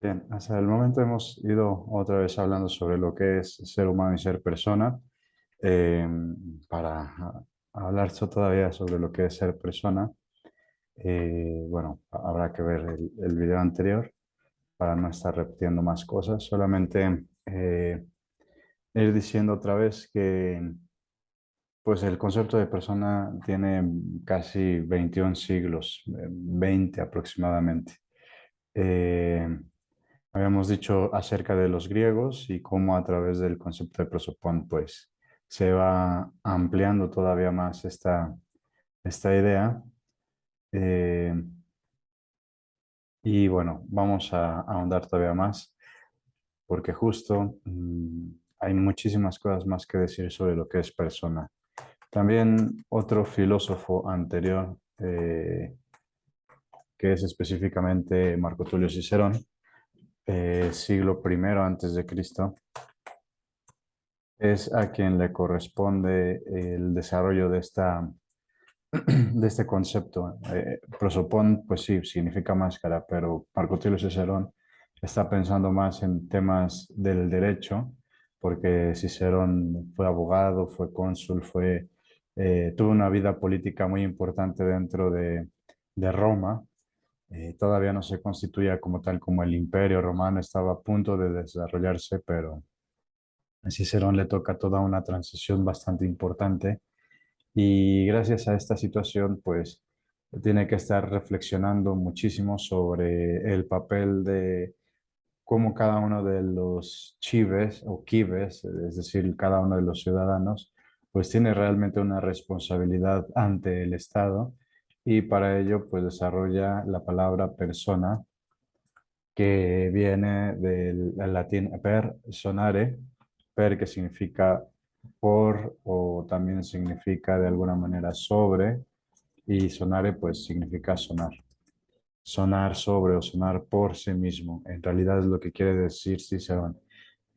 Bien, hasta el momento hemos ido otra vez hablando sobre lo que es ser humano y ser persona. Eh, para hablar todavía sobre lo que es ser persona, bueno, habrá que ver el video anterior para no estar repitiendo más cosas. Solamente ir diciendo otra vez que pues el concepto de persona tiene casi 21 siglos, 20 aproximadamente. Eh, Habíamos dicho acerca de los griegos y cómo a través del concepto de prosopón, pues se va ampliando todavía más esta idea. Eh, y bueno, vamos a ahondar todavía más porque justo hay muchísimas cosas más que decir sobre lo que es persona. También otro filósofo anterior, que es específicamente Marco Tulio Cicerón, siglo primero antes de Cristo, es a quien le corresponde el desarrollo de este concepto. Prosopón, pues sí, significa máscara, pero Marco Tulio Cicerón está pensando más en temas del derecho, porque Cicerón fue abogado, fue cónsul, tuvo una vida política muy importante dentro de Roma. Todavía no se constituía como tal como el Imperio Romano, estaba a punto de desarrollarse, pero a Cicerón le toca toda una transición bastante importante y gracias a esta situación, pues tiene que estar reflexionando muchísimo sobre el papel de cómo cada uno de los chives o quibes, es decir, cada uno de los ciudadanos, pues tiene realmente una responsabilidad ante el Estado y para ello pues desarrolla la palabra persona que viene del latín per sonare, per que significa por o también significa de alguna manera sobre y sonare pues significa sonar. Sonar sobre o sonar por sí mismo. En realidad es lo que quiere decir Cicerón.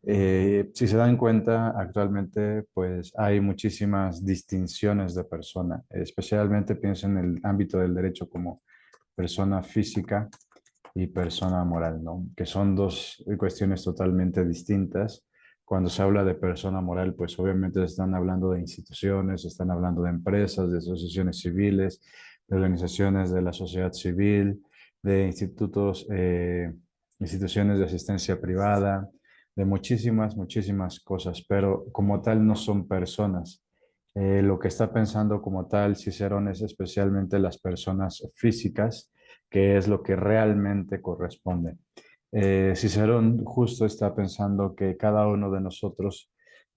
Si se dan cuenta, actualmente pues hay muchísimas distinciones de persona, especialmente pienso en el ámbito del derecho como persona física y persona moral, ¿no? Que son dos cuestiones totalmente distintas. Cuando se habla de persona moral, pues obviamente se están hablando de instituciones, se están hablando de empresas, de asociaciones civiles, de organizaciones de la sociedad civil, de institutos, instituciones de asistencia privada, de muchísimas cosas, pero como tal no son personas. Lo que está pensando como tal Cicerón es especialmente las personas físicas, que es lo que realmente corresponde. Cicerón justo está pensando que cada uno de nosotros,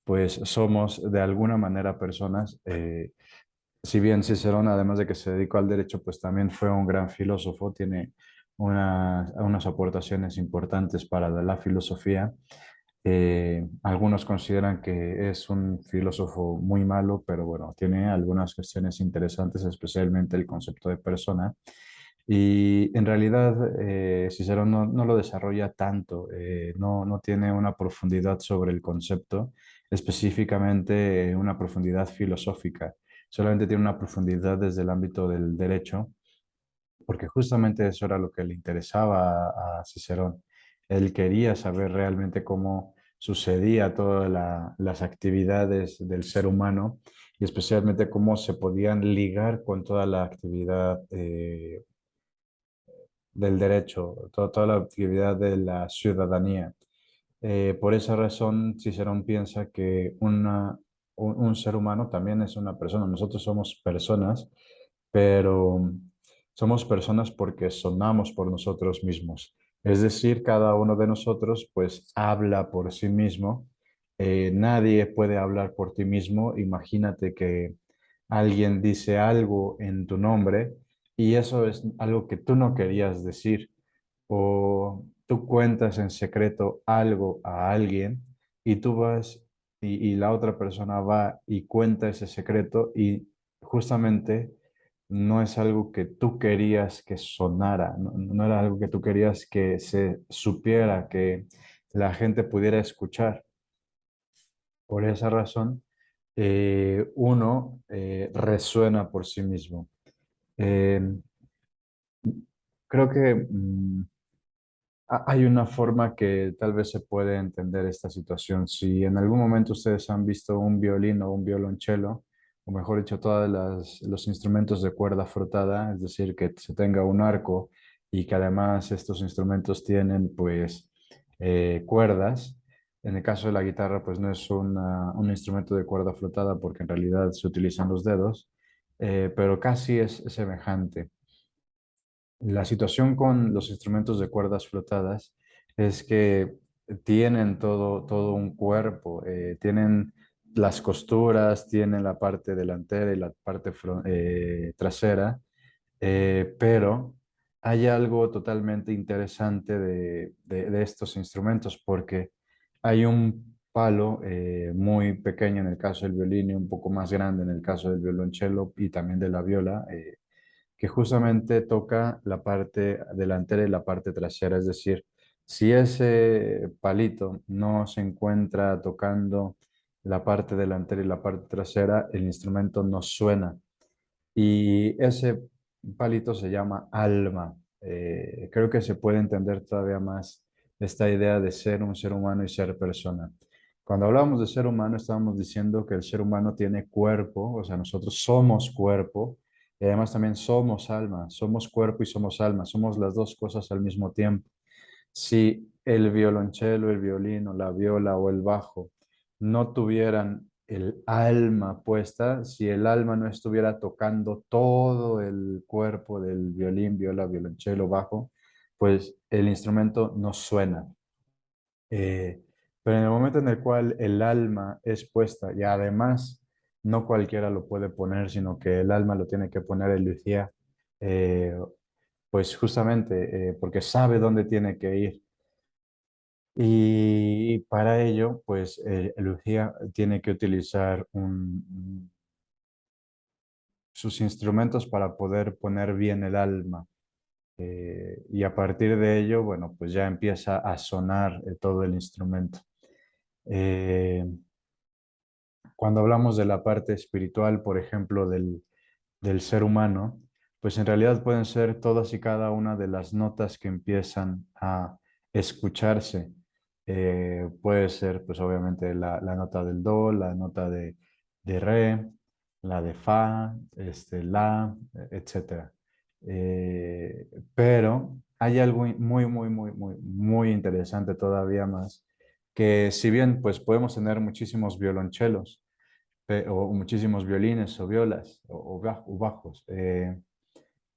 pues somos de alguna manera personas. Si bien Cicerón, además de que se dedicó al derecho, pues también fue un gran filósofo, tiene unas aportaciones importantes para la filosofía. Algunos consideran que es un filósofo muy malo, pero bueno, tiene algunas cuestiones interesantes, especialmente el concepto de persona. Y en realidad Cicerón no lo desarrolla tanto, no tiene una profundidad sobre el concepto, específicamente una profundidad filosófica, solamente tiene una profundidad desde el ámbito del derecho, porque justamente eso era lo que le interesaba a Cicerón. Él quería saber realmente cómo sucedía todas las actividades del ser humano y especialmente cómo se podían ligar con toda la actividad del derecho, toda la actividad de la ciudadanía. Por esa razón, Cicerón piensa que un ser humano también es una persona. Nosotros somos personas, pero somos personas porque sonamos por nosotros mismos. Es decir, cada uno de nosotros pues habla por sí mismo. Nadie puede hablar por ti mismo. Imagínate que alguien dice algo en tu nombre y eso es algo que tú no querías decir o tú cuentas en secreto algo a alguien y tú vas y la otra persona va y cuenta ese secreto y justamente no es algo que tú querías que sonara, no era algo que tú querías que se supiera, que la gente pudiera escuchar. Por esa razón, uno resuena por sí mismo. Eh, Creo que Hay una forma que tal vez se puede entender esta situación. Si en algún momento ustedes han visto un violín o un violonchelo, o mejor dicho, todos los instrumentos de cuerda frotada, es decir, que se tenga un arco y que además estos instrumentos tienen pues cuerdas. En el caso de la guitarra, pues no es un instrumento de cuerda frotada porque en realidad se utilizan los dedos, pero casi es semejante. La situación con los instrumentos de cuerdas flotadas es que tienen todo un cuerpo, tienen las costuras, tienen la parte delantera y la parte trasera, pero hay algo totalmente interesante de estos instrumentos porque hay un palo muy pequeño en el caso del violín y un poco más grande en el caso del violonchelo y también de la viola. Que justamente toca la parte delantera y la parte trasera. Es decir, si ese palito no se encuentra tocando la parte delantera y la parte trasera, el instrumento no suena. Y ese palito se llama alma. Creo que se puede entender todavía más esta idea de ser un ser humano y ser persona. Cuando hablábamos de ser humano, estábamos diciendo que el ser humano tiene cuerpo, o sea, nosotros somos cuerpo, y además también somos alma, somos cuerpo y somos alma, somos las dos cosas al mismo tiempo. Si el violonchelo, el violín o la viola o el bajo no tuvieran el alma puesta, si el alma no estuviera tocando todo el cuerpo del violín, viola, violonchelo, bajo, pues el instrumento no suena. Eh, pero en el momento en el cual el alma es puesta y además no cualquiera lo puede poner, sino que el alma lo tiene que poner el luthier, eh, pues justamente porque sabe dónde tiene que ir. Y para ello, pues el luthier tiene que utilizar sus instrumentos para poder poner bien el alma. Y a partir de ello, bueno, pues ya empieza a sonar todo el instrumento. Eh, Cuando hablamos de la parte espiritual, por ejemplo, del ser humano, pues en realidad pueden ser todas y cada una de las notas que empiezan a escucharse. Puede ser, pues obviamente, la nota del do, la nota de re, la de fa, la, etcétera. Pero hay algo muy interesante todavía más, que si bien pues podemos tener muchísimos violonchelos, o muchísimos violines o violas o bajos.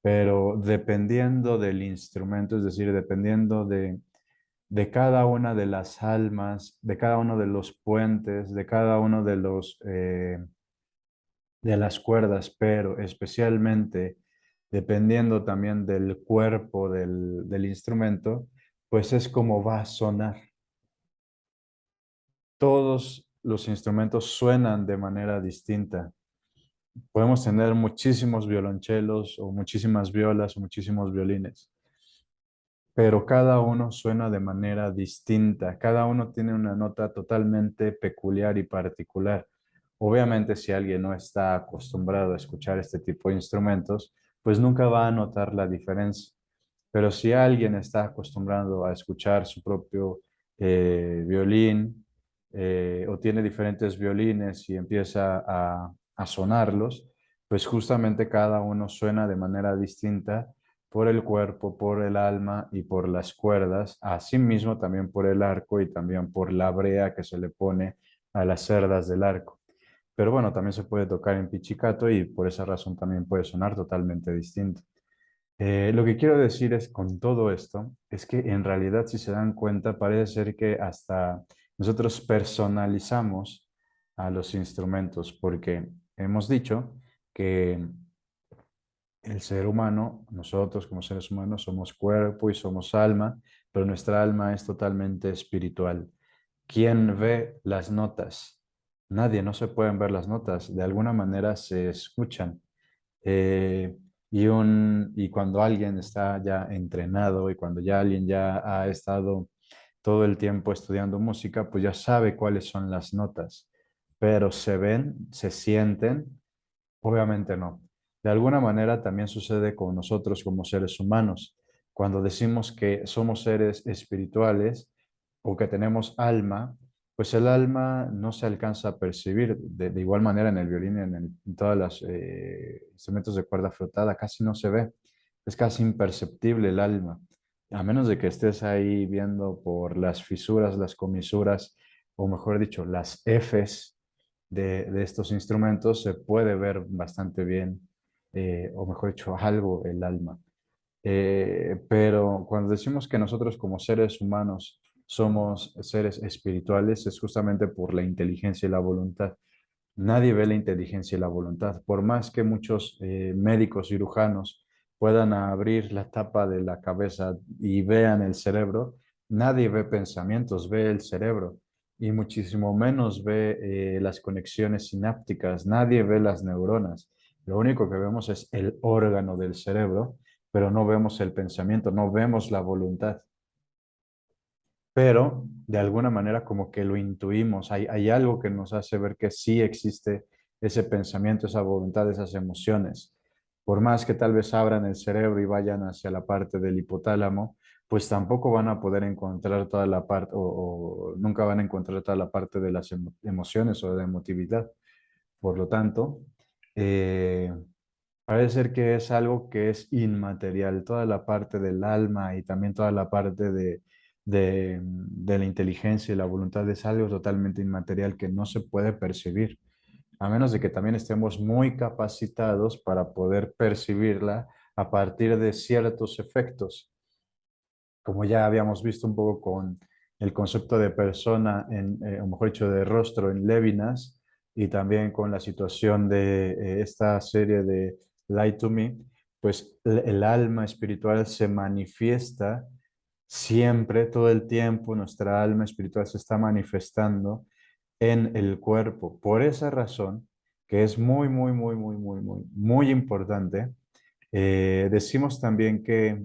Pero dependiendo del instrumento, es decir, dependiendo de cada una de las almas, de cada uno de los puentes, de cada uno de las cuerdas, pero especialmente dependiendo también del cuerpo del instrumento, pues es como va a sonar. Todos los instrumentos suenan de manera distinta. Podemos tener muchísimos violonchelos o muchísimas violas o muchísimos violines, pero cada uno suena de manera distinta, cada uno tiene una nota totalmente peculiar y particular. Obviamente, si alguien no está acostumbrado a escuchar este tipo de instrumentos, pues nunca va a notar la diferencia. Pero si alguien está acostumbrado a escuchar su propio violín o tiene diferentes violines y empieza a sonarlos, pues justamente cada uno suena de manera distinta por el cuerpo, por el alma y por las cuerdas, asimismo también por el arco y también por la brea que se le pone a las cerdas del arco. Pero bueno, también se puede tocar en pichicato y por esa razón también puede sonar totalmente distinto. Lo que quiero decir es con todo esto, es que en realidad si se dan cuenta parece ser que hasta nosotros personalizamos a los instrumentos porque hemos dicho que el ser humano, nosotros como seres humanos somos cuerpo y somos alma, pero nuestra alma es totalmente espiritual. ¿Quién ve las notas? Nadie, no se pueden ver las notas, de alguna manera se escuchan. Eh, y cuando alguien está ya entrenado y cuando ya alguien ya ha estado todo el tiempo estudiando música, pues ya sabe cuáles son las notas, pero se ven, se sienten. Obviamente no. De alguna manera también sucede con nosotros como seres humanos. cuando decimos que somos seres espirituales o que tenemos alma, pues el alma no se alcanza a percibir. De igual manera en el violín y en todos los instrumentos de cuerda frotada casi no se ve. Es casi imperceptible el alma. A menos de que estés ahí viendo por las fisuras, las comisuras, o mejor dicho, las Fs de estos instrumentos, se puede ver bastante bien, o mejor dicho, algo el alma. Pero cuando decimos que nosotros como seres humanos somos seres espirituales, es justamente por la inteligencia y la voluntad. Nadie ve la inteligencia y la voluntad. Por más que muchos médicos cirujanos puedan abrir la tapa de la cabeza y vean el cerebro, nadie ve pensamientos, ve el cerebro. Y muchísimo menos ve las conexiones sinápticas, nadie ve las neuronas. Lo único que vemos es el órgano del cerebro, pero no vemos el pensamiento, no vemos la voluntad, pero de alguna manera como que lo intuimos, hay algo que nos hace ver que sí existe ese pensamiento, esa voluntad, esas emociones. Por más que tal vez abran el cerebro y vayan hacia la parte del hipotálamo, pues tampoco van a poder encontrar toda la parte, o nunca van a encontrar toda la parte de las emociones o de la emotividad. Por lo tanto, eh, parece ser que es algo que es inmaterial, toda la parte del alma y también toda la parte de la inteligencia y la voluntad es algo totalmente inmaterial que no se puede percibir, a menos de que también estemos muy capacitados para poder percibirla a partir de ciertos efectos, como ya habíamos visto un poco con el concepto de persona, o mejor dicho, de rostro en Lévinas, y también con la situación de esta serie de Lie to Me, pues el alma espiritual se manifiesta siempre, todo el tiempo, nuestra alma espiritual se está manifestando en el cuerpo. Por esa razón, que es muy, muy, muy, muy, muy, muy, muy importante, decimos también que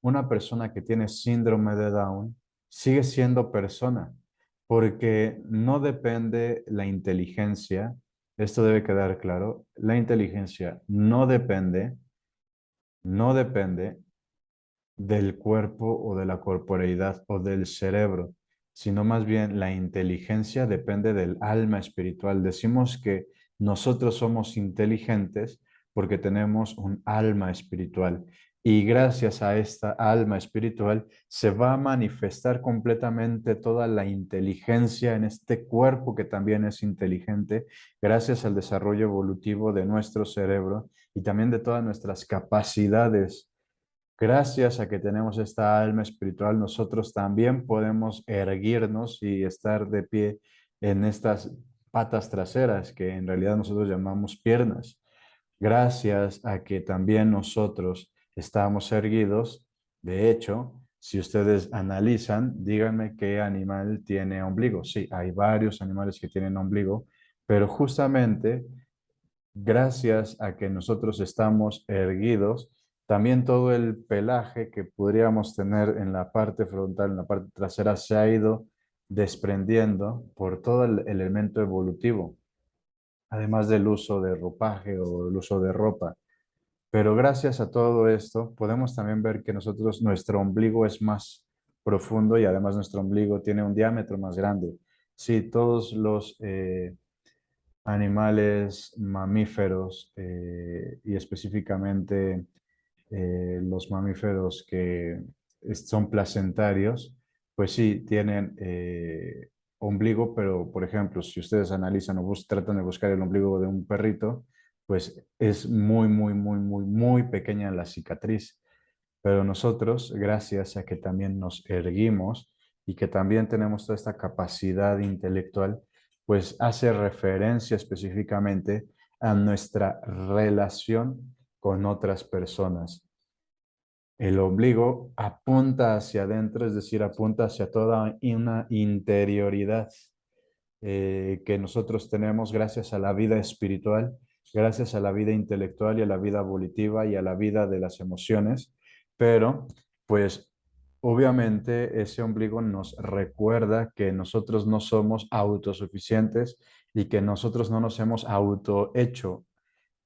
una persona que tiene síndrome de Down sigue siendo persona, porque no depende la inteligencia, esto debe quedar claro, la inteligencia no depende del cuerpo o de la corporeidad o del cerebro, sino más bien la inteligencia depende del alma espiritual. Decimos que nosotros somos inteligentes porque tenemos un alma espiritual y gracias a esta alma espiritual se va a manifestar completamente toda la inteligencia en este cuerpo que también es inteligente gracias al desarrollo evolutivo de nuestro cerebro y también de todas nuestras capacidades. Gracias a que tenemos esta alma espiritual, nosotros también podemos erguirnos y estar de pie en estas patas traseras que en realidad nosotros llamamos piernas. Gracias a que también nosotros estamos erguidos. De hecho, si ustedes analizan, díganme qué animal tiene ombligo. Sí, hay varios animales que tienen ombligo, pero justamente gracias a que nosotros estamos erguidos, también todo el pelaje que podríamos tener en la parte frontal, en la parte trasera, se ha ido desprendiendo por todo el elemento evolutivo, además del uso de ropaje o el uso de ropa. Pero gracias a todo esto, podemos también ver que nuestro ombligo es más profundo y además nuestro ombligo tiene un diámetro más grande. Sí, todos los animales mamíferos y específicamente los mamíferos que son placentarios, pues sí, tienen ombligo, pero por ejemplo, si ustedes analizan o tratan de buscar el ombligo de un perrito, pues es muy, muy, muy, muy, muy pequeña la cicatriz. Pero nosotros, gracias a que también nos erguimos y que también tenemos toda esta capacidad intelectual, pues hace referencia específicamente a nuestra relación con otras personas. El ombligo apunta hacia adentro, es decir, apunta hacia toda una interioridad que nosotros tenemos gracias a la vida espiritual, gracias a la vida intelectual y a la vida volitiva y a la vida de las emociones, pero pues obviamente ese ombligo nos recuerda que nosotros no somos autosuficientes y que nosotros no nos hemos autohecho.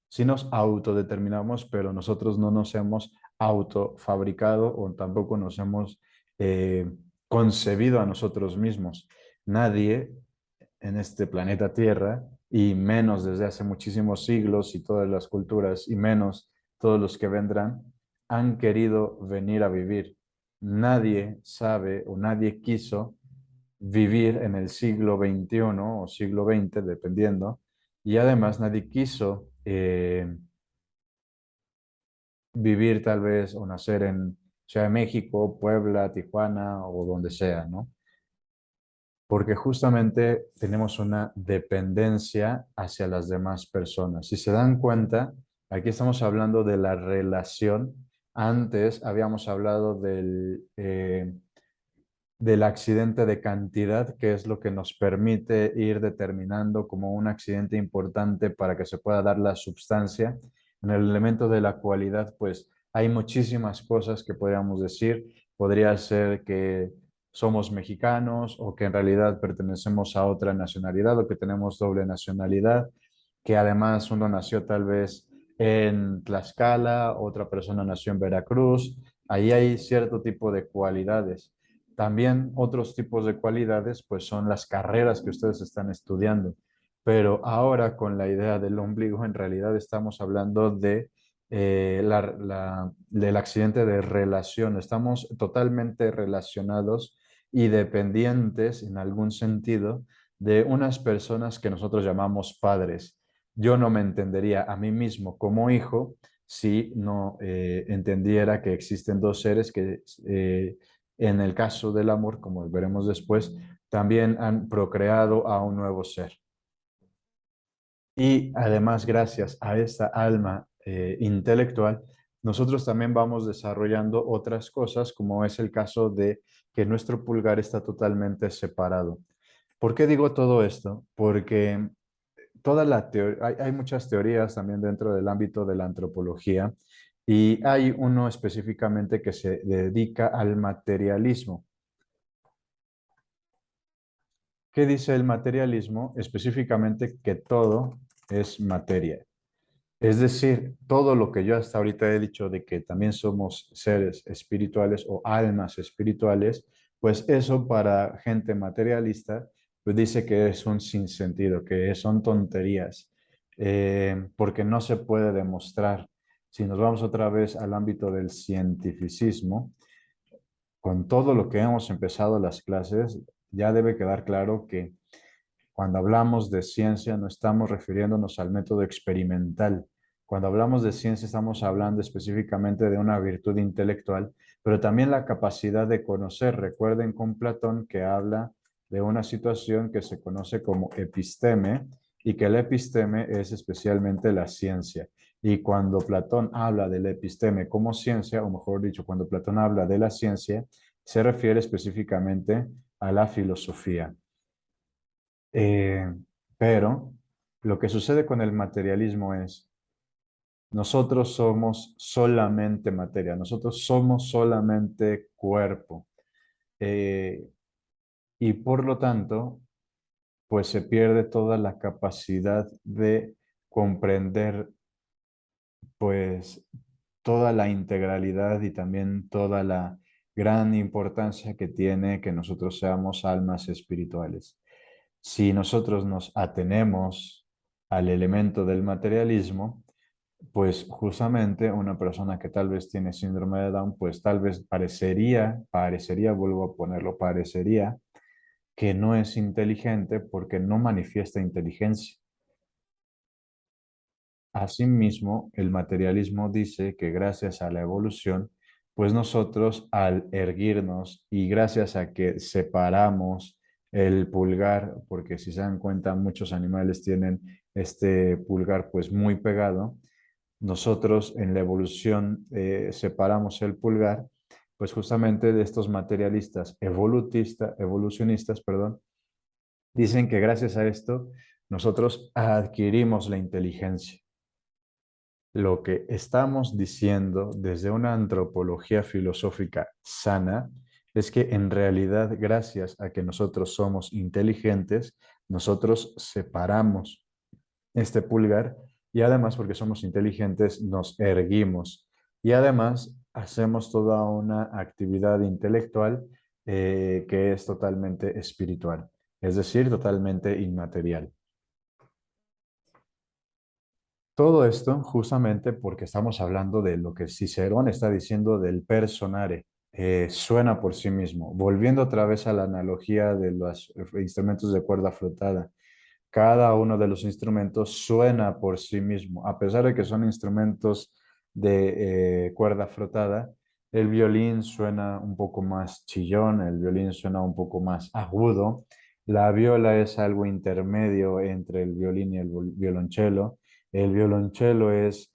Sí nos autodeterminamos, pero nosotros no nos hemos autofabricado o tampoco nos hemos eh, concebido a nosotros mismos. Nadie en este planeta Tierra, y menos desde hace muchísimos siglos y todas las culturas, y menos todos los que vendrán, han querido venir a vivir. Nadie sabe o nadie quiso vivir en el siglo XXI o siglo XX, dependiendo, y además nadie quiso vivir tal vez o nacer en Ciudad de México, Puebla, Tijuana o donde sea, ¿no? Porque justamente tenemos una dependencia hacia las demás personas. Si se dan cuenta, aquí estamos hablando de la relación. Antes habíamos hablado del accidente de cantidad, que es lo que nos permite ir determinando como un accidente importante para que se pueda dar la sustancia. En el elemento de la cualidad, pues hay muchísimas cosas que podríamos decir. Podría ser que somos mexicanos o que en realidad pertenecemos a otra nacionalidad o que tenemos doble nacionalidad, que además uno nació tal vez en Tlaxcala, otra persona nació en Veracruz. Ahí hay cierto tipo de cualidades. También otros tipos de cualidades, pues son las carreras que ustedes están estudiando. Pero ahora con la idea del ombligo, en realidad estamos hablando de, del accidente de relación. Estamos totalmente relacionados y dependientes en algún sentido de unas personas que nosotros llamamos padres. Yo no me entendería a mí mismo como hijo si no entendiera que existen dos seres que en el caso del amor, como veremos después, también han procreado a un nuevo ser. Y además, gracias a esta alma intelectual, nosotros también vamos desarrollando otras cosas, como es el caso de que nuestro pulgar está totalmente separado. ¿Por qué digo todo esto? Porque hay muchas teorías también dentro del ámbito de la antropología y hay uno específicamente que se dedica al materialismo. ¿Qué dice el materialismo? Específicamente que todo es materia. Es decir, todo lo que yo hasta ahorita he dicho de que también somos seres espirituales o almas espirituales, pues eso para gente materialista, pues dice que es un sinsentido, que son tonterías, porque no se puede demostrar. Si nos vamos otra vez al ámbito del cientificismo, con todo lo que hemos empezado las clases, ya debe quedar claro que cuando hablamos de ciencia no estamos refiriéndonos al método experimental. Cuando hablamos de ciencia estamos hablando específicamente de una virtud intelectual, pero también la capacidad de conocer. Recuerden con Platón que habla de una situación que se conoce como episteme y que el episteme es especialmente la ciencia. Y cuando Platón habla del episteme como ciencia, o mejor dicho, cuando Platón habla de la ciencia, se refiere específicamente a la filosofía. Eh, pero lo que sucede con el materialismo es, nosotros somos solamente materia, nosotros somos solamente cuerpo. eh, y por lo tanto, pues se pierde toda la capacidad de comprender, pues, toda la integralidad y también toda la gran importancia que tiene que nosotros seamos almas espirituales. Si nosotros nos atenemos al elemento del materialismo, pues justamente una persona que tal vez tiene síndrome de Down, pues tal vez parecería, vuelvo a ponerlo, parecería que no es inteligente porque no manifiesta inteligencia. Asimismo, el materialismo dice que gracias a la evolución, pues nosotros al erguirnos y gracias a que separamos el pulgar, porque si se dan cuenta, muchos animales tienen este pulgar pues muy pegado, nosotros en la evolución separamos el pulgar, pues justamente de estos materialistas evolucionistas, perdón, dicen que gracias a esto nosotros adquirimos la inteligencia. Lo que estamos diciendo desde una antropología filosófica sana es que en realidad, gracias a que nosotros somos inteligentes, nosotros separamos este pulgar y además porque somos inteligentes nos erguimos. y además hacemos toda una actividad intelectual que es totalmente espiritual, es decir, totalmente inmaterial. Todo esto justamente porque estamos hablando de lo que Cicerón está diciendo del personare, suena por sí mismo. Volviendo otra vez a la analogía de los instrumentos de cuerda frotada, cada uno de los instrumentos suena por sí mismo, a pesar de que son instrumentos de cuerda frotada. El violín suena un poco más chillón, el violín suena un poco más agudo, la viola es algo intermedio entre el violín y el violonchelo. El violonchelo es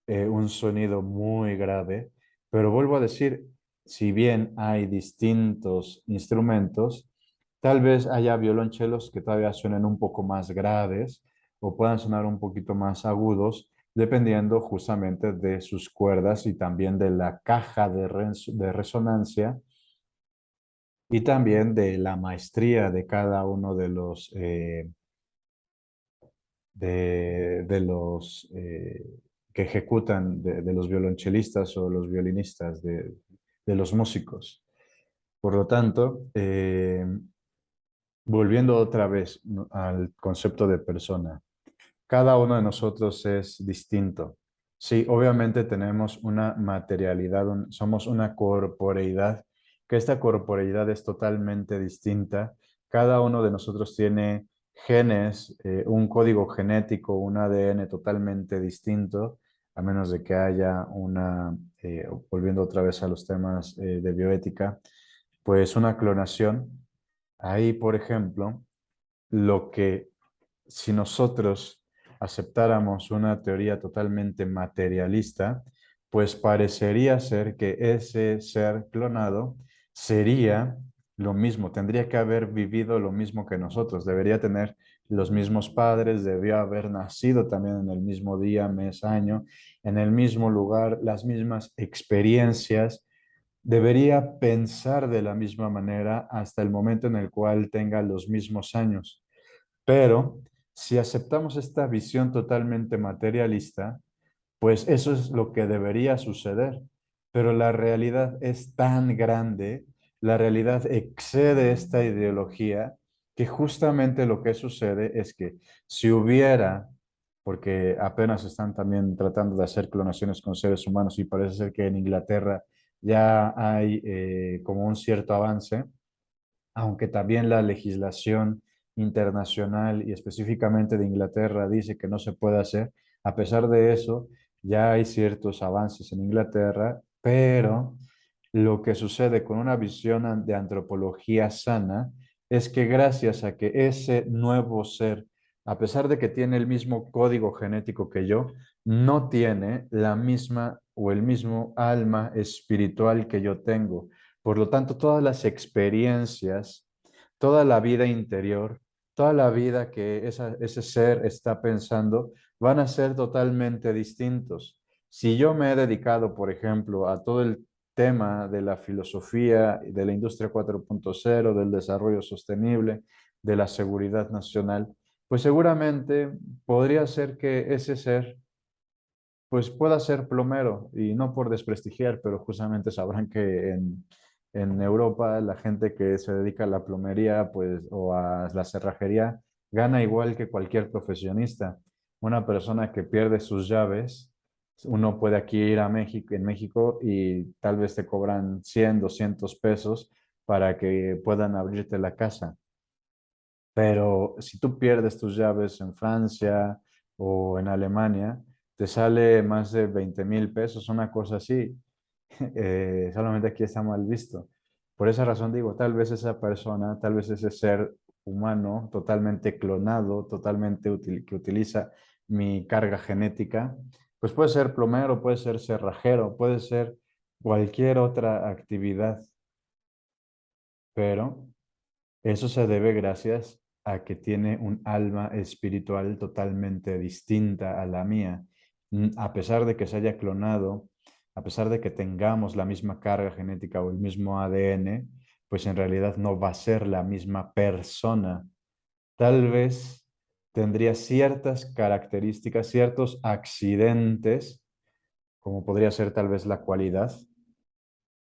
un sonido muy grave, pero vuelvo a decir, si bien hay distintos instrumentos, tal vez haya violonchelos que todavía suenen un poco más graves o puedan sonar un poquito más agudos, dependiendo justamente de sus cuerdas y también de la caja de resonancia y también de la maestría de cada uno de los que ejecutan, de los violonchelistas o los violinistas, de los músicos. Por lo tanto, volviendo otra vez, ¿no?, al concepto de persona, cada uno de nosotros es distinto. Sí, obviamente tenemos una materialidad, somos una corporeidad, que esta corporeidad es totalmente distinta. Cada uno de nosotros tiene genes, un código genético, un ADN totalmente distinto, a menos de que haya volviendo otra vez a los temas de bioética, pues una clonación. Ahí, por ejemplo, lo que si nosotros aceptáramos una teoría totalmente materialista, pues parecería ser que ese ser clonado sería lo mismo, tendría que haber vivido lo mismo que nosotros, debería tener los mismos padres, debería haber nacido también en el mismo día, mes, año, en el mismo lugar, las mismas experiencias, debería pensar de la misma manera hasta el momento en el cual tenga los mismos años. Pero si aceptamos esta visión totalmente materialista, pues eso es lo que debería suceder. Pero la realidad es tan grande, la realidad excede esta ideología, que justamente lo que sucede es que si hubiera, porque apenas están también tratando de hacer clonaciones con seres humanos y parece ser que en Inglaterra ya hay como un cierto avance, aunque también la legislación internacional y específicamente de Inglaterra dice que no se puede hacer. A pesar de eso, ya hay ciertos avances en Inglaterra, pero lo que sucede con una visión de antropología sana es que gracias a que ese nuevo ser, a pesar de que tiene el mismo código genético que yo, no tiene la misma o el mismo alma espiritual que yo tengo. Por lo tanto, todas las experiencias, toda la vida interior, toda la vida que ese ser está pensando, van a ser totalmente distintos. Si yo me he dedicado, por ejemplo, a todo el tema de la filosofía, de la industria 4.0, del desarrollo sostenible, de la seguridad nacional, pues seguramente podría ser que ese ser pues pueda ser plomero, y no por desprestigiar, pero justamente sabrán que en Europa la gente que se dedica a la plomería pues, o a la cerrajería gana igual que cualquier profesionista. Una persona que pierde sus llaves, uno puede aquí ir a México, en México, y tal vez te cobran 100, 200 pesos para que puedan abrirte la casa. Pero si tú pierdes tus llaves en Francia o en Alemania, te sale más de 20,000 pesos, una cosa así. Solamente aquí está mal visto. Por esa razón digo, tal vez esa persona, tal vez ese ser humano totalmente clonado, totalmente que utiliza mi carga genética, pues puede ser plomero, puede ser cerrajero, puede ser cualquier otra actividad, pero eso se debe gracias a que tiene un alma espiritual totalmente distinta a la mía. A pesar de que se haya clonado, a pesar de que tengamos la misma carga genética o el mismo ADN, pues en realidad no va a ser la misma persona. Tal vez tendría ciertas características, ciertos accidentes como podría ser tal vez la cualidad,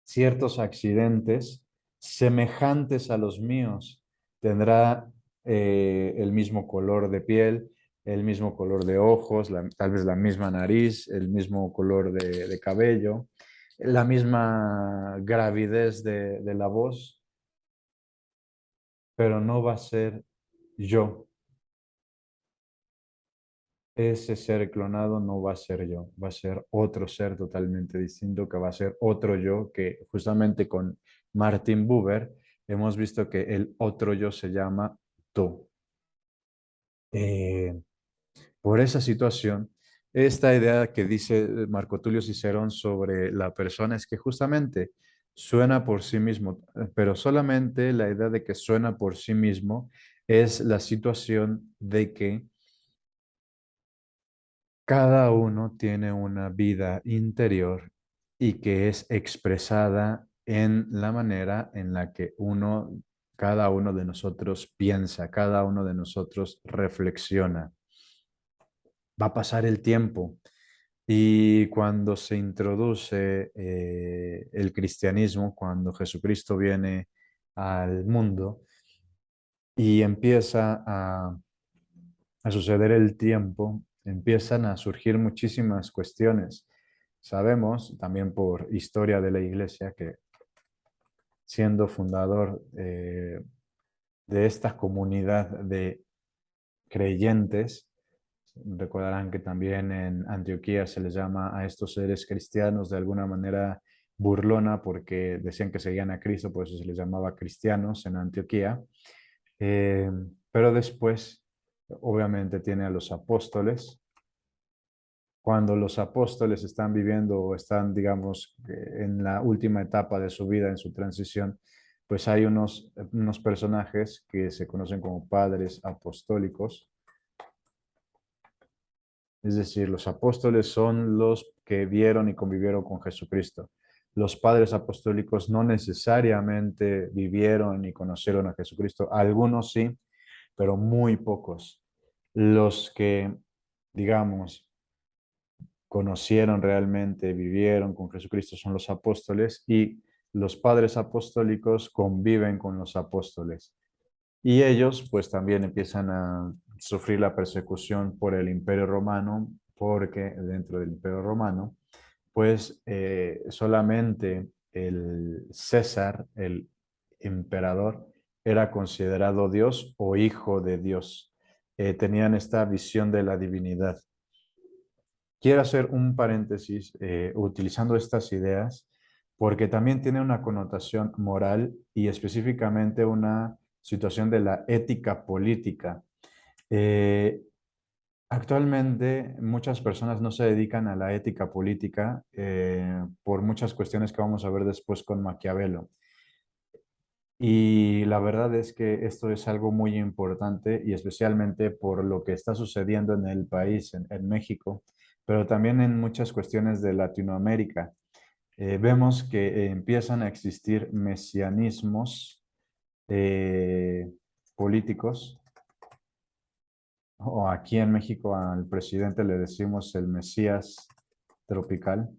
ciertos accidentes semejantes a los míos. Tendrá el mismo color de piel, el mismo color de ojos, tal vez la misma nariz, el mismo color de cabello, la misma gravidez de la voz, pero no va a ser yo. Ese ser clonado no va a ser yo, va a ser otro ser totalmente distinto, que va a ser otro yo, que justamente con Martin Buber hemos visto que el otro yo se llama tú. Eh, por esa situación, esta idea que dice Marco Tulio Cicerón sobre la persona es que justamente suena por sí mismo, pero solamente la idea de que suena por sí mismo es la situación de que cada uno tiene una vida interior y que es expresada en la manera en la que cada uno de nosotros piensa, cada uno de nosotros reflexiona. Va a pasar el tiempo y cuando se introduce el cristianismo, cuando Jesucristo viene al mundo y empieza a suceder el tiempo, empiezan a surgir muchísimas cuestiones. Sabemos también por historia de la iglesia que siendo fundador de esta comunidad de creyentes, recordarán que también en Antioquía se les llama a estos seres cristianos de alguna manera burlona porque decían que seguían a Cristo, por eso se les llamaba cristianos en Antioquía. Eh, pero después, obviamente, tiene a los apóstoles. Cuando los apóstoles están viviendo o están, digamos, en la última etapa de su vida, en su transición, pues hay unos personajes que se conocen como padres apostólicos. Es decir, los apóstoles son los que vieron y convivieron con Jesucristo. Los padres apostólicos no necesariamente vivieron y conocieron a Jesucristo. Algunos sí, pero muy pocos. Los que, digamos, conocieron realmente, vivieron con Jesucristo son los apóstoles y los padres apostólicos conviven con los apóstoles. Y ellos pues también empiezan a sufrir la persecución por el Imperio Romano, porque dentro del Imperio Romano pues solamente el César, el emperador, era considerado Dios o hijo de Dios. Tenían esta visión de la divinidad. Quiero hacer un paréntesis utilizando estas ideas porque también tiene una connotación moral y específicamente una situación de la ética política. Eh, Actualmente muchas personas no se dedican a la ética política por muchas cuestiones que vamos a ver después con Maquiavelo. Y la verdad es que esto es algo muy importante y especialmente por lo que está sucediendo en el país, en México, pero también en muchas cuestiones de Latinoamérica. Vemos que empiezan a existir mesianismos eh, políticos, o aquí en México al presidente le decimos el Mesías tropical.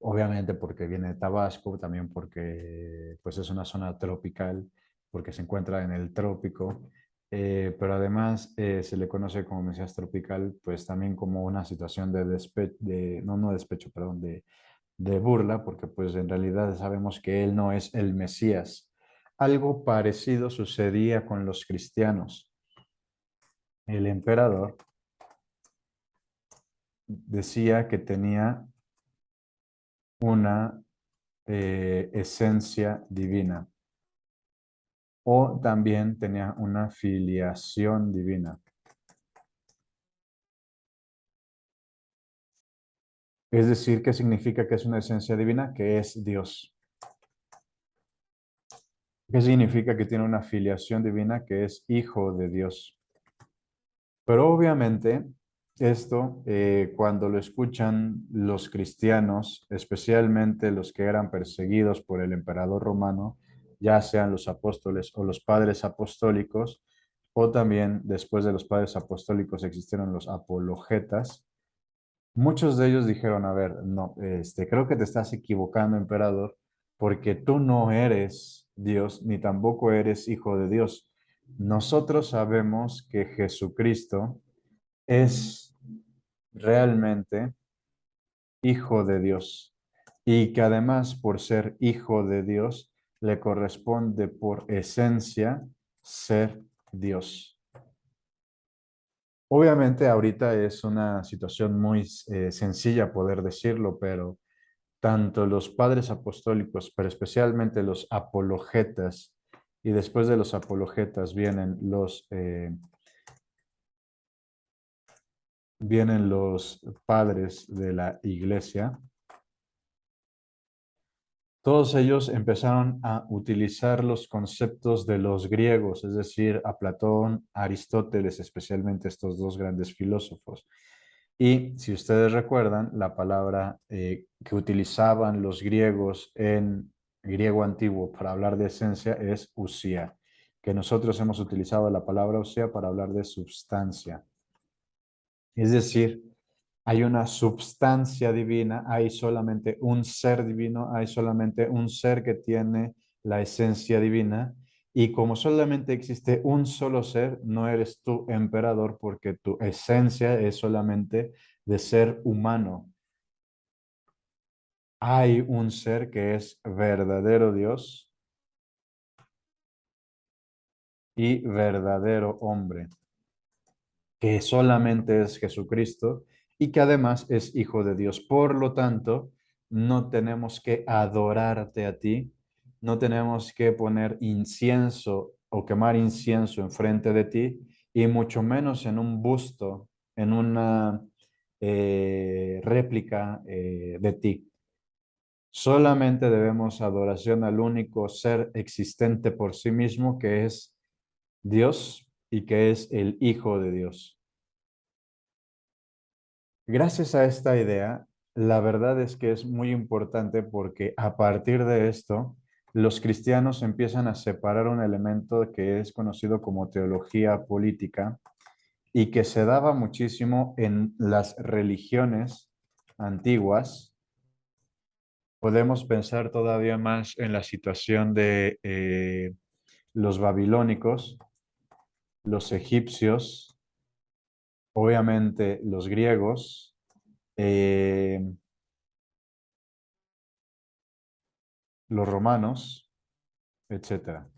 Obviamente porque viene de Tabasco, también porque pues es una zona tropical, porque se encuentra en el trópico, pero además se le conoce como Mesías tropical, pues también como una situación no despecho, perdón, de burla, porque pues en realidad sabemos que él no es el Mesías. Algo parecido sucedía con los cristianos. El emperador decía que tenía una esencia divina o también tenía una filiación divina. Es decir, ¿qué significa que es una esencia divina? Que es Dios. ¿Qué significa que tiene una filiación divina? Que es hijo de Dios. Pero obviamente esto, cuando lo escuchan los cristianos, especialmente los que eran perseguidos por el emperador romano, ya sean los apóstoles o los padres apostólicos, o también después de los padres apostólicos existieron los apologetas, Muchos de ellos dijeron, a ver, no, creo que te estás equivocando, emperador, porque tú no eres Dios, ni tampoco eres hijo de Dios. Nosotros sabemos que Jesucristo es realmente hijo de Dios y que además por ser hijo de Dios le corresponde por esencia ser Dios. Obviamente ahorita es una situación muy sencilla poder decirlo, pero tanto los padres apostólicos, pero especialmente los apologetas, y después de los apologetas vienen los padres de la iglesia. Todos ellos empezaron a utilizar los conceptos de los griegos, es decir, a Platón, a Aristóteles, especialmente estos dos grandes filósofos. Y si ustedes recuerdan, la palabra que utilizaban los griegos en griego antiguo para hablar de esencia es usía, que nosotros hemos utilizado la palabra usía para hablar de substancia. Es decir, hay una substancia divina, hay solamente un ser divino, hay solamente un ser que tiene la esencia divina. Y como solamente existe un solo ser, no eres tú emperador porque tu esencia es solamente de ser humano. Hay un ser que es verdadero Dios y verdadero hombre, que solamente es Jesucristo y que además es Hijo de Dios. Por lo tanto, no tenemos que adorarte a ti, no tenemos que poner incienso o quemar incienso enfrente de ti y mucho menos en un busto, en una réplica de ti. Solamente debemos adoración al único ser existente por sí mismo, que es Dios y que es el Hijo de Dios. Gracias a esta idea, la verdad es que es muy importante porque a partir de esto, los cristianos empiezan a separar un elemento que es conocido como teología política y que se daba muchísimo en las religiones antiguas. Podemos pensar todavía más en la situación de los babilónicos, los egipcios, obviamente los griegos, eh, los romanos, etcétera.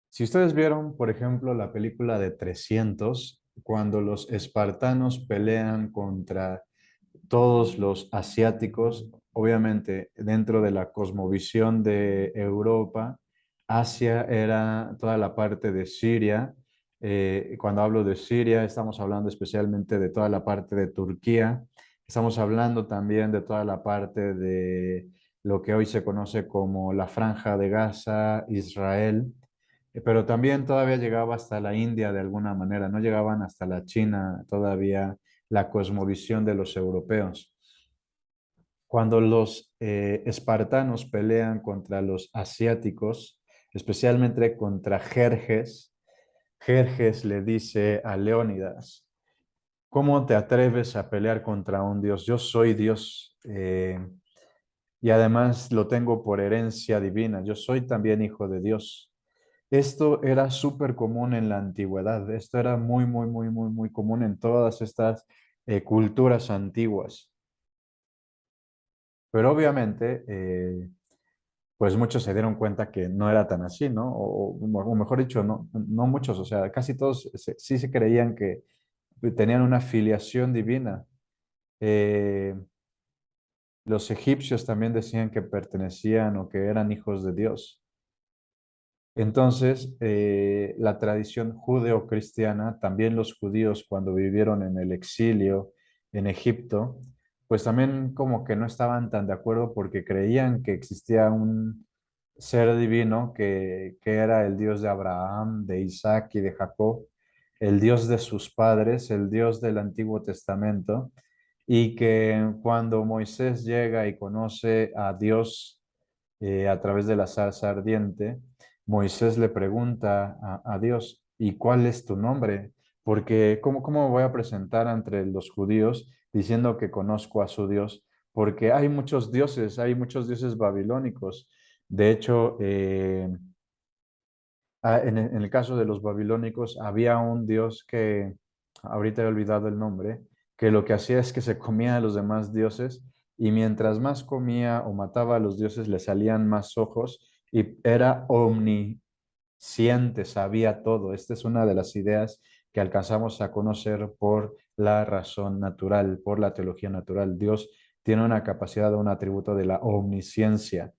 Si ustedes vieron, por ejemplo, la película de 300, cuando los espartanos pelean contra todos los asiáticos, obviamente dentro de la cosmovisión de Europa, Asia era toda la parte de Siria. Cuando hablo de Siria, estamos hablando especialmente de toda la parte de Turquía. Estamos hablando también de toda la parte de lo que hoy se conoce como la Franja de Gaza, Israel, pero también todavía llegaba hasta la India de alguna manera, no llegaban hasta la China todavía la cosmovisión de los europeos. Cuando los espartanos pelean contra los asiáticos, especialmente contra Jerjes, Jerjes le dice a Leónidas, ¿cómo te atreves a pelear contra un dios? Yo soy Dios y además lo tengo por herencia divina. Yo soy también hijo de Dios. Esto era súper común en la antigüedad. Esto era muy, muy, muy, muy, muy común en todas estas culturas antiguas. Pero obviamente, pues muchos se dieron cuenta que no era tan así, ¿no? O mejor dicho, no, no muchos, o sea, casi todos sí se creían que tenían una filiación divina. Eh, los egipcios también decían que pertenecían o que eran hijos de Dios. Entonces, la tradición judeocristiana, también los judíos cuando vivieron en el exilio en Egipto, pues también como que no estaban tan de acuerdo porque creían que existía un ser divino que era el Dios de Abraham, de Isaac y de Jacob, el Dios de sus padres, el Dios del Antiguo Testamento, y que cuando Moisés llega y conoce a Dios a través de la zarza ardiente, Moisés le pregunta a Dios, ¿y cuál es tu nombre? porque ¿cómo me voy a presentar entre los judíos diciendo que conozco a su Dios? Porque hay muchos dioses babilónicos. De hecho, en el caso de los babilónicos, había un dios que, ahorita he olvidado el nombre, que lo que hacía es que se comía a los demás dioses y mientras más comía o mataba a los dioses, le salían más ojos y era omnisciente, sabía todo. Esta es una de las ideas que alcanzamos a conocer por la razón natural, por la teología natural. Dios tiene una capacidad, un atributo de la omnisciencia.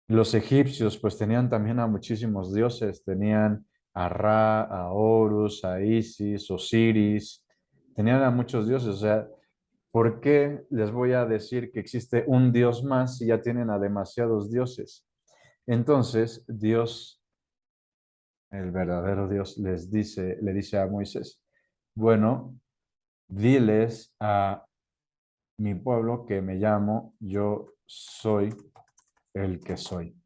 Los egipcios pues tenían también a muchísimos dioses, tenían a Ra, a Horus, a Isis, Osiris, tenían a muchos dioses. O sea, ¿por qué les voy a decir que existe un dios más si ya tienen a demasiados dioses? Entonces, Dios, el verdadero Dios, le dice a Moisés, bueno, diles a mi pueblo que me llamo, yo soy el que soy.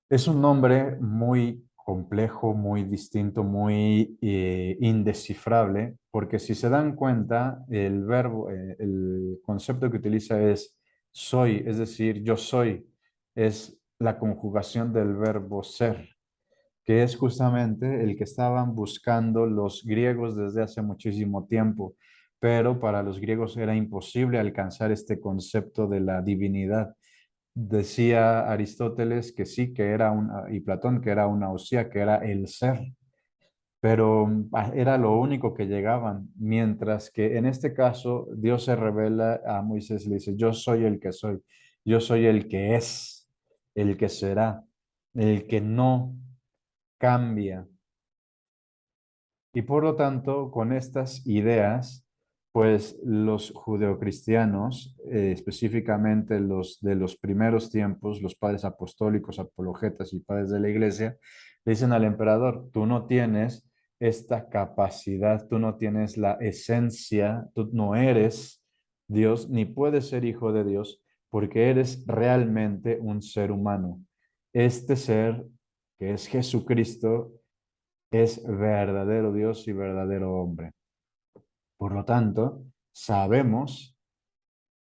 Es un nombre muy complejo, muy distinto, muy indescifrable, porque si se dan cuenta, el concepto que utiliza es soy, es decir, yo soy, es la conjugación del verbo ser, que es justamente el que estaban buscando los griegos desde hace muchísimo tiempo, pero para los griegos era imposible alcanzar este concepto de la divinidad. Decía Aristóteles que sí, y Platón que era una osía, que era el ser, pero era lo único que llegaban, mientras que en este caso Dios se revela a Moisés, le dice, yo soy el que soy, yo soy el que es, el que será, el que no cambia. Y por lo tanto, con estas ideas, pues los judeocristianos, específicamente los de los primeros tiempos, los padres apostólicos, apologetas y padres de la iglesia, le dicen al emperador, tú no tienes esta capacidad, tú no tienes la esencia, tú no eres Dios, ni puedes ser hijo de Dios, porque eres realmente un ser humano. Este ser, que es Jesucristo, es verdadero Dios y verdadero hombre. Por lo tanto, sabemos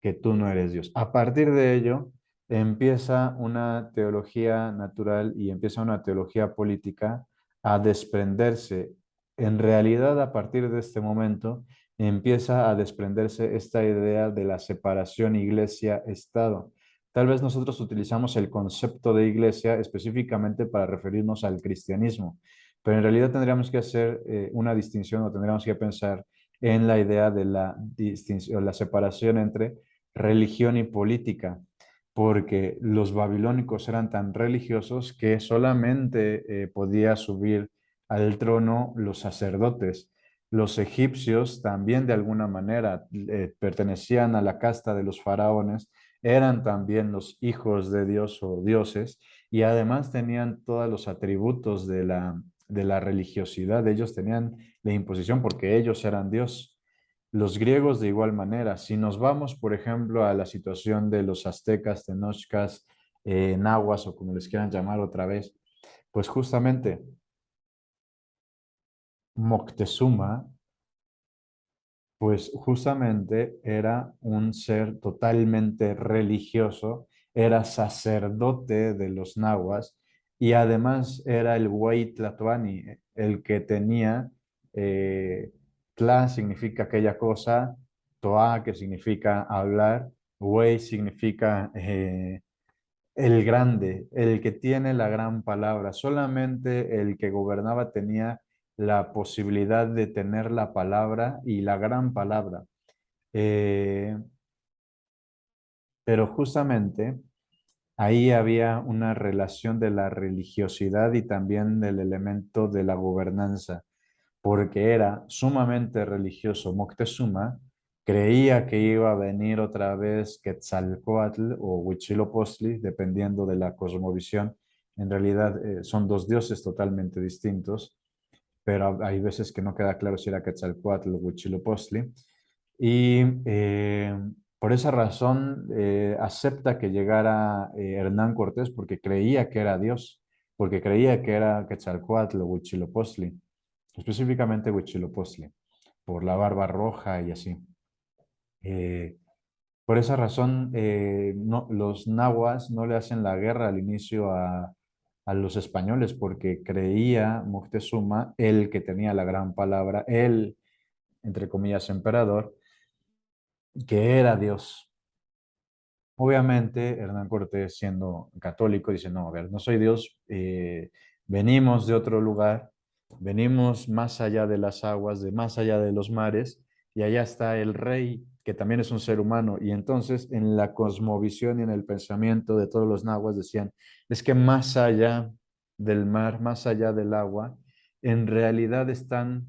que tú no eres Dios. A partir de ello, empieza una teología natural y empieza una teología política a desprenderse. En realidad, a partir de este momento, empieza a desprenderse esta idea de la separación iglesia-estado. Tal vez nosotros utilizamos el concepto de iglesia específicamente para referirnos al cristianismo, pero en realidad tendríamos que hacer una distinción o tendríamos que pensar en la idea de la distinción, la separación entre religión y política, porque los babilónicos eran tan religiosos que solamente podía subir al trono los sacerdotes. Los egipcios también de alguna manera pertenecían a la casta de los faraones, eran también los hijos de Dios o dioses y además tenían todos los atributos de la religiosidad. Ellos tenían la imposición porque ellos eran Dios. Los griegos de igual manera. Si nos vamos, por ejemplo, a la situación de los aztecas, tenochcas, nahuas o como les quieran llamar otra vez, pues justamente Moctezuma, pues justamente era un ser totalmente religioso, era sacerdote de los nahuas y además era el Huey Tlatoani, el que tenía, Tla significa aquella cosa, Toa que significa hablar, Huey significa el grande, el que tiene la gran palabra. Solamente el que gobernaba tenía la posibilidad de tener la palabra y la gran palabra. Eh, pero justamente ahí había una relación de la religiosidad y también del elemento de la gobernanza, porque era sumamente religioso. Moctezuma creía que iba a venir otra vez Quetzalcóatl o Huitzilopochtli, dependiendo de la cosmovisión. En realidad son dos dioses totalmente distintos, pero hay veces que no queda claro si era Quetzalcóatl o Huitzilopochtli. Y por esa razón acepta que llegara Hernán Cortés porque creía que era Dios, porque creía que era Quetzalcóatl o Huitzilopochtli. específicamente Huitzilopochtli, por la barba roja y así. Eh, por esa razón, los nahuas no le hacen la guerra al inicio a los españoles porque creía Moctezuma, el que tenía la gran palabra, el, entre comillas, emperador, que era Dios. Obviamente, Hernán Cortés, siendo católico, dice, no, a ver, no soy Dios, venimos de otro lugar, venimos más allá de las aguas, de más allá de los mares, y allá está el rey, que también es un ser humano. Y entonces, en la cosmovisión y en el pensamiento de todos los nahuas decían, es que más allá del mar, más allá del agua, en realidad están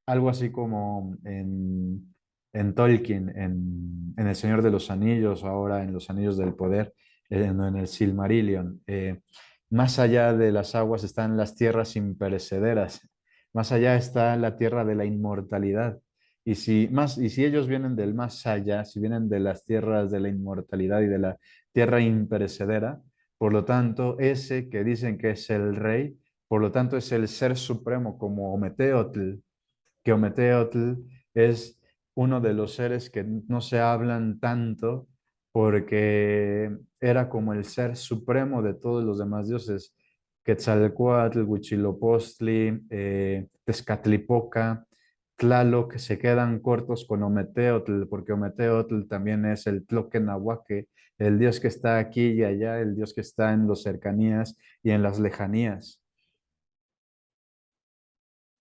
algo así como en Tolkien, en El Señor de los Anillos, ahora en Los Anillos del Poder, en el Silmarillion. Más allá de las aguas están las tierras imperecederas, más allá está la tierra de la inmortalidad. Y si ellos vienen del más allá, si vienen de las tierras de la inmortalidad y de la tierra imperecedera, por lo tanto, ese que dicen que es el rey, por lo tanto es el ser supremo como Ometeotl, que Ometeotl es uno de los seres que no se hablan tanto porque era como el ser supremo de todos los demás dioses. Quetzalcóatl, Huitzilopochtli, Tezcatlipoca, Tlaloc, se quedan cortos con Ometeotl, porque Ometeotl también es el Tloquenahuaque, el dios que está aquí y allá, el dios que está en las cercanías y en las lejanías.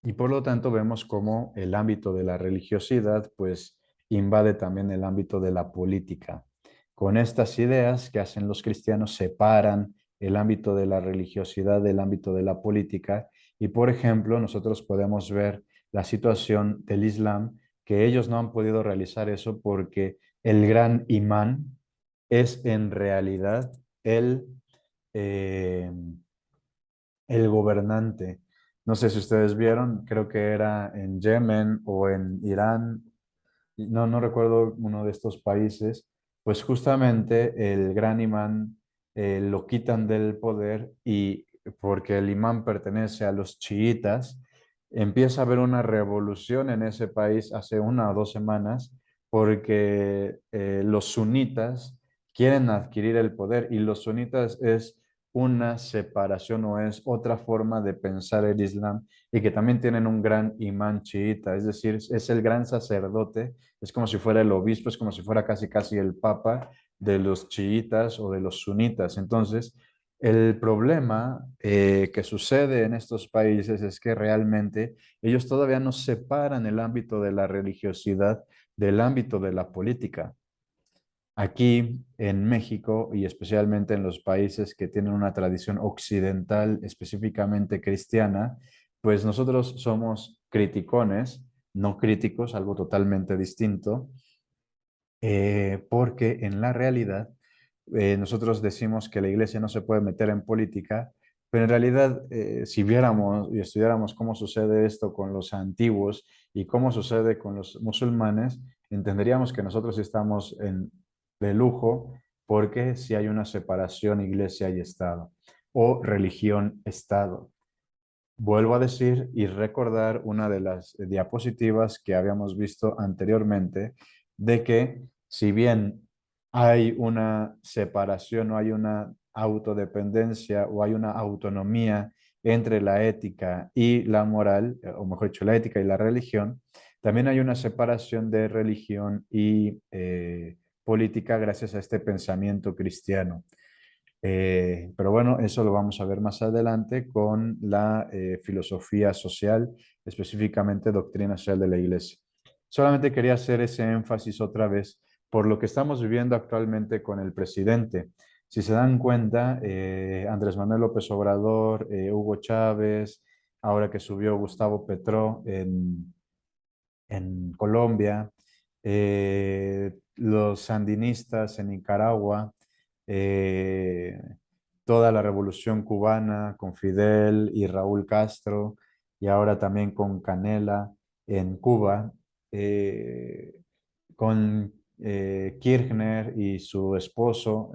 Y por lo tanto vemos cómo el ámbito de la religiosidad pues invade también el ámbito de la política. Con estas ideas que hacen los cristianos separan el ámbito de la religiosidad del ámbito de la política y por ejemplo nosotros podemos ver la situación del Islam que ellos no han podido realizar eso porque el gran imán es en realidad el, eh, el gobernante. No sé si ustedes vieron, creo que era en Yemen o en Irán, no recuerdo uno de estos países, pues justamente el gran imán lo quitan del poder y porque el imán pertenece a los chiitas, empieza a haber una revolución en ese país hace 1 o 2 semanas porque los sunitas quieren adquirir el poder y los sunitas es una separación o es otra forma de pensar el Islam y que también tienen un gran imán chiita, es decir, es el gran sacerdote, es como si fuera el obispo, es como si fuera casi casi el papa de los chiitas o de los sunitas. Entonces, el problema que sucede en estos países es que realmente ellos todavía no separan el ámbito de la religiosidad del ámbito de la política. Aquí en México y especialmente en los países que tienen una tradición occidental, específicamente cristiana, pues nosotros somos criticones, no críticos, algo totalmente distinto, porque en la realidad nosotros decimos que la iglesia no se puede meter en política, pero en realidad si viéramos y estudiáramos cómo sucede esto con los antiguos y cómo sucede con los musulmanes, entenderíamos que nosotros estamos de lujo porque si hay una separación iglesia y Estado o religión-Estado. Vuelvo a decir y recordar una de las diapositivas que habíamos visto anteriormente, de que si bien hay una separación o hay una autodependencia o hay una autonomía entre la ética y la moral, o mejor dicho, la ética y la religión, también hay una separación de religión y política gracias a este pensamiento cristiano. Pero bueno, eso lo vamos a ver más adelante con la filosofía social, específicamente doctrina social de la Iglesia. Solamente quería hacer ese énfasis otra vez por lo que estamos viviendo actualmente con el presidente. Si se dan cuenta, Andrés Manuel López Obrador, Hugo Chávez, ahora que subió Gustavo Petro en Colombia, los sandinistas en Nicaragua, eh, toda la revolución cubana con Fidel y Raúl Castro, y ahora también con Canela en Cuba, eh, con Kirchner y su esposo,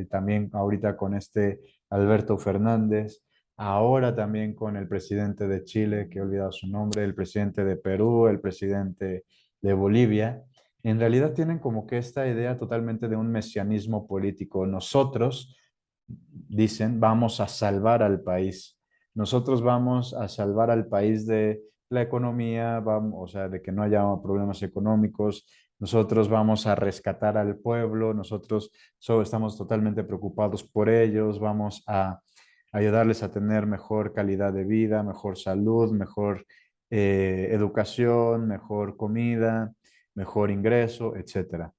también ahorita con este Alberto Fernández. ahora también con el presidente de Chile, que he olvidado su nombre, el presidente de Perú, el presidente de Bolivia, en realidad tienen como que esta idea totalmente de un mesianismo político. Nosotros, dicen, vamos a salvar al país. Nosotros vamos a salvar al país de la economía, vamos, o sea, de que no haya problemas económicos. Nosotros vamos a rescatar al pueblo, nosotros estamos totalmente preocupados por ellos, vamos a ayudarles a tener mejor calidad de vida, mejor salud, mejor educación, mejor comida, mejor ingreso, etcétera.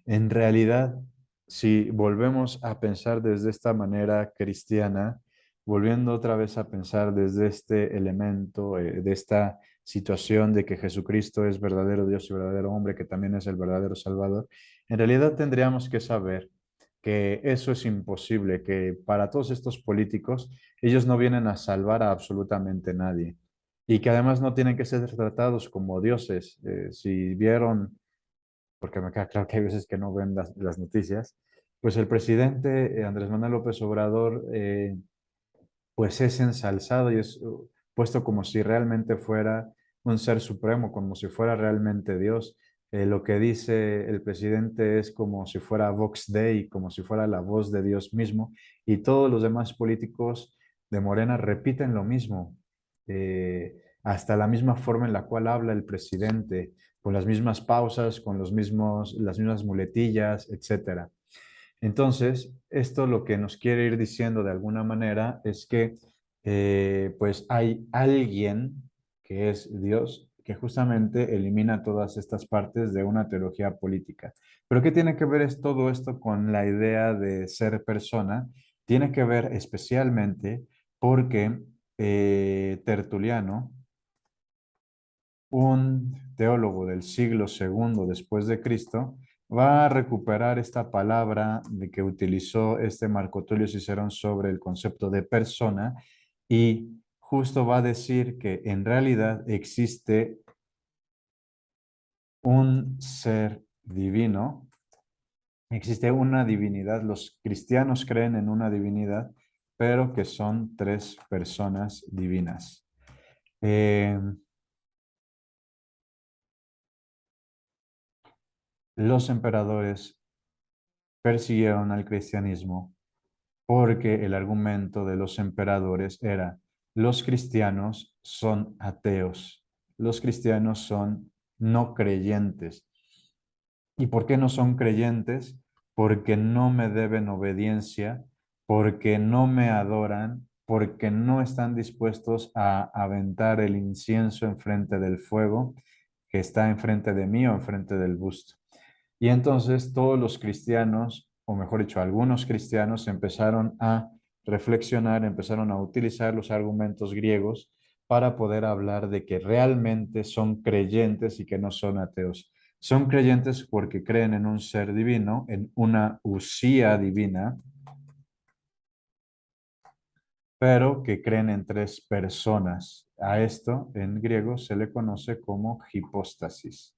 En realidad, si volvemos a pensar desde esta manera cristiana, volviendo otra vez a pensar desde este elemento, de esta situación de que Jesucristo es verdadero Dios y verdadero hombre, que también es el verdadero Salvador, en realidad tendríamos que saber que eso es imposible, que para todos estos políticos, ellos no vienen a salvar a absolutamente nadie y que además no tienen que ser tratados como dioses. Si vieron, porque me queda claro que hay veces que no ven las noticias, pues el presidente Andrés Manuel López Obrador pues es ensalzado y es puesto como si realmente fuera un ser supremo, como si fuera realmente Dios. Lo que dice el presidente es como si fuera Vox Dei, como si fuera la voz de Dios mismo, y todos los demás políticos de Morena repiten lo mismo, hasta la misma forma en la cual habla el presidente, con las mismas pausas, con las mismas muletillas, etcétera. Entonces, esto lo que nos quiere ir diciendo de alguna manera es que pues hay alguien que es Dios que justamente elimina todas estas partes de una teología política. Pero ¿qué tiene que ver todo esto con la idea de ser persona? Tiene que ver especialmente porque Tertuliano, un teólogo del siglo segundo después de Cristo, va a recuperar esta palabra de que utilizó este Marco Tulio Cicerón sobre el concepto de persona y justo va a decir que en realidad existe un ser divino, existe una divinidad, los cristianos creen en una divinidad, pero que son tres personas divinas. Eh, los emperadores persiguieron al cristianismo porque el argumento de los emperadores era, los cristianos son ateos, los cristianos son no creyentes. ¿Y por qué no son creyentes? Porque no me deben obediencia, porque no me adoran, porque no están dispuestos a aventar el incienso enfrente del fuego que está enfrente de mí o enfrente del busto. Y entonces todos los cristianos, o mejor dicho, algunos cristianos empezaron a reflexionar, empezaron a utilizar los argumentos griegos para poder hablar de que realmente son creyentes y que no son ateos. Son creyentes porque creen en un ser divino, en una usía divina, pero que creen en tres personas. A esto en griego se le conoce como hipóstasis.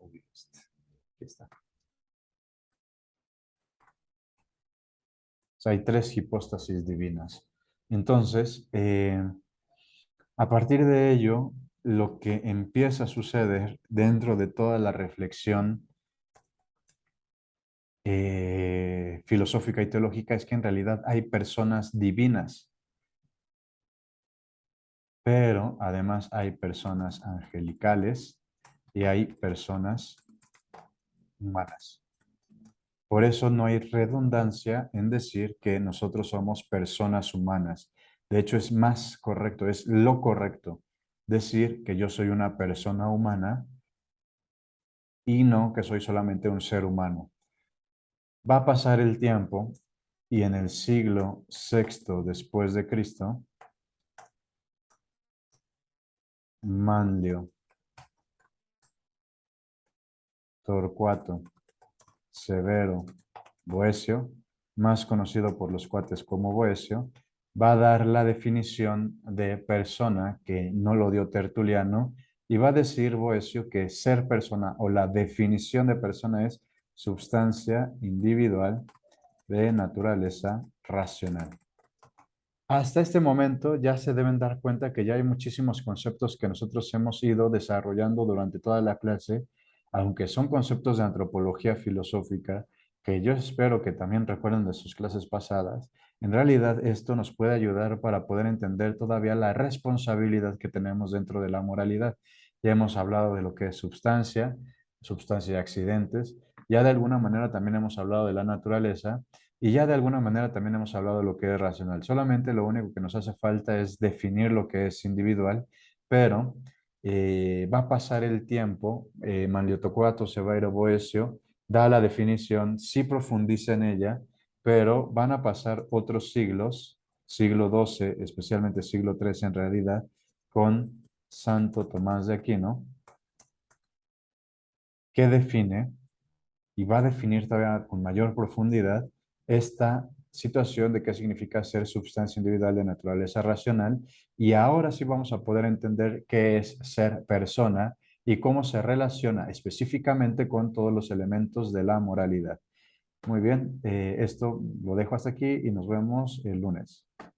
Aquí está. O sea, hay tres hipóstasis divinas. Entonces, a partir de ello, lo que empieza a suceder dentro de toda la reflexión filosófica y teológica es que en realidad hay personas divinas, pero además hay personas angelicales y hay personas humanas. Por eso no hay redundancia en decir que nosotros somos personas humanas. De hecho, es más correcto, es lo correcto decir que yo soy una persona humana y no que soy solamente un ser humano. Va a pasar el tiempo y en el siglo sexto después de Cristo, Manlio, Torcuato, Severo, Boecio, más conocido por los cuates como Boecio, va a dar la definición de persona que no lo dio Tertuliano y va a decir Boecio que ser persona o la definición de persona es substancia individual de naturaleza racional. hasta este momento ya se deben dar cuenta que ya hay muchísimos conceptos que nosotros hemos ido desarrollando durante toda la clase, aunque son conceptos de antropología filosófica, que yo espero que también recuerden de sus clases pasadas. En realidad esto nos puede ayudar para poder entender todavía la responsabilidad que tenemos dentro de la moralidad. Ya hemos hablado de lo que es sustancia, sustancia y accidentes. Ya de alguna manera también hemos hablado de la naturaleza y ya de alguna manera también hemos hablado de lo que es racional. Solamente lo único que nos hace falta es definir lo que es individual, pero va a pasar el tiempo, Manlio Torquato Seveiro Boecio da la definición, sí profundiza en ella, pero van a pasar otros siglos, siglo XII, especialmente siglo XIII en realidad, con Santo Tomás de Aquino, que define y va a definir todavía con mayor profundidad esta situación de qué significa ser sustancia individual de naturaleza racional. Y ahora sí vamos a poder entender qué es ser persona y cómo se relaciona específicamente con todos los elementos de la moralidad. Muy bien, esto lo dejo hasta aquí y nos vemos el lunes.